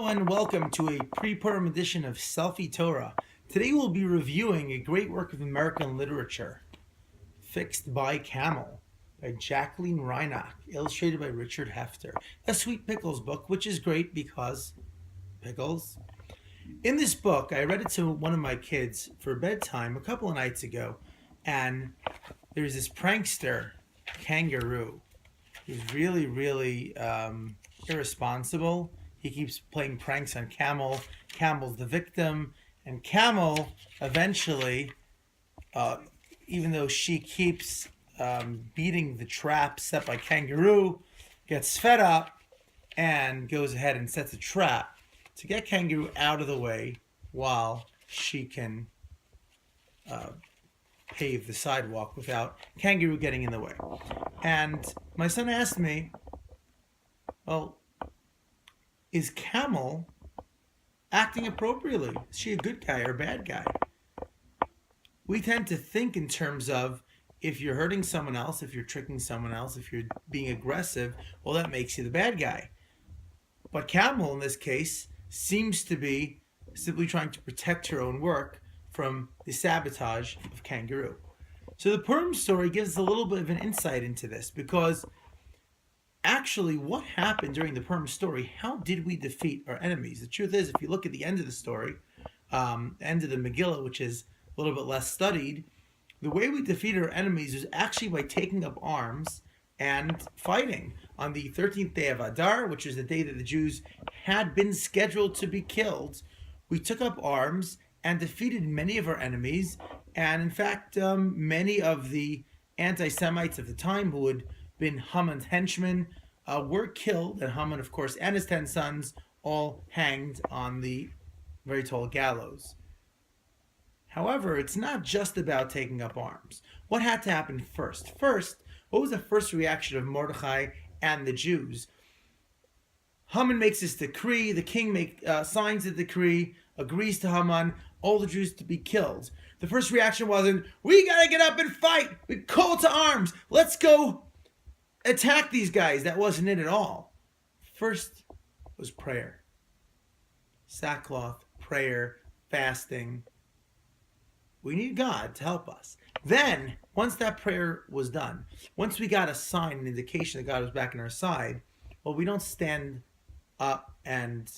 everyone, welcome to a pre-Purim edition of Selfie Torah. Today we'll be reviewing a great work of American literature, Fixed by Camel, by Jacqueline Reinach, illustrated by Richard Hefter. A Sweet Pickles book, which is great because pickles. In this book, I read it to one of my kids for bedtime a couple of nights ago, and there's this prankster, kangaroo. He's really irresponsible. He keeps playing pranks on Camel. Camel's the victim, and Camel eventually, even though she keeps beating the trap set by Kangaroo, gets fed up and goes ahead and sets a trap to get Kangaroo out of the way while she can pave the sidewalk without Kangaroo getting in the way. And my son asked me, well, is Camel acting appropriately? Is she a good guy or a bad guy? We tend to think in terms of if you're hurting someone else, if you're tricking someone else, if you're being aggressive, well, that makes you the bad guy. But Camel, in this case, seems to be simply trying to protect her own work from the sabotage of Kangaroo. So the Purim story gives us a little bit of an insight into this, because actually what happened during the Purim story, how did we defeat our enemies? The truth is, if you look at the end of the story, end of the Megillah, which is a little bit less studied, the way we defeated our enemies was actually by taking up arms and fighting. On the 13th day of Adar, which is the day that the Jews had been scheduled to be killed, we took up arms and defeated many of our enemies. And in fact, many of the anti-Semites of the time who had been Haman's henchmen were killed, and Haman, of course, and his 10 sons all hanged on the very tall gallows. However, it's not just about taking up arms. What had to happen first? First, what was the first reaction of Mordechai and the Jews? Haman makes this decree, the king signs the decree, agrees to Haman, all the Jews to be killed. The first reaction wasn't, we gotta get up and fight, we call to arms, let's go attack these guys. That wasn't it at all. First was prayer. Sackcloth, prayer, fasting. We need God to help us. Then, once that prayer was done, once we got a sign, an indication that God was back on our side, well, we don't stand up and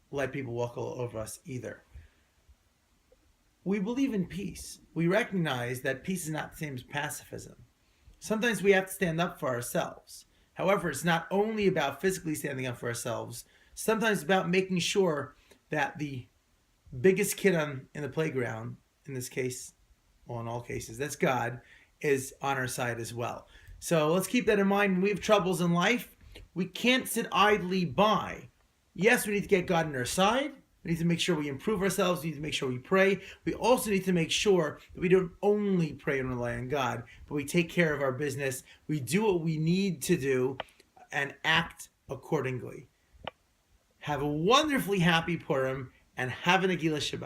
let people walk all over us either. We believe in peace. We recognize that peace is not the same as pacifism. Sometimes we have to stand up for ourselves. However, it's not only about physically standing up for ourselves. Sometimes it's about making sure that the biggest kid in the playground, in this case, well, in all cases, that's God, is on our side as well. So let's keep that in mind. When we have troubles in life, we can't sit idly by. Yes, we need to get God on our side. We need to make sure we improve ourselves. We need to make sure we pray. We also need to make sure that we don't only pray and rely on God, but we take care of our business. We do what we need to do and act accordingly. Have a wonderfully happy Purim and have a Nagila Shabbat.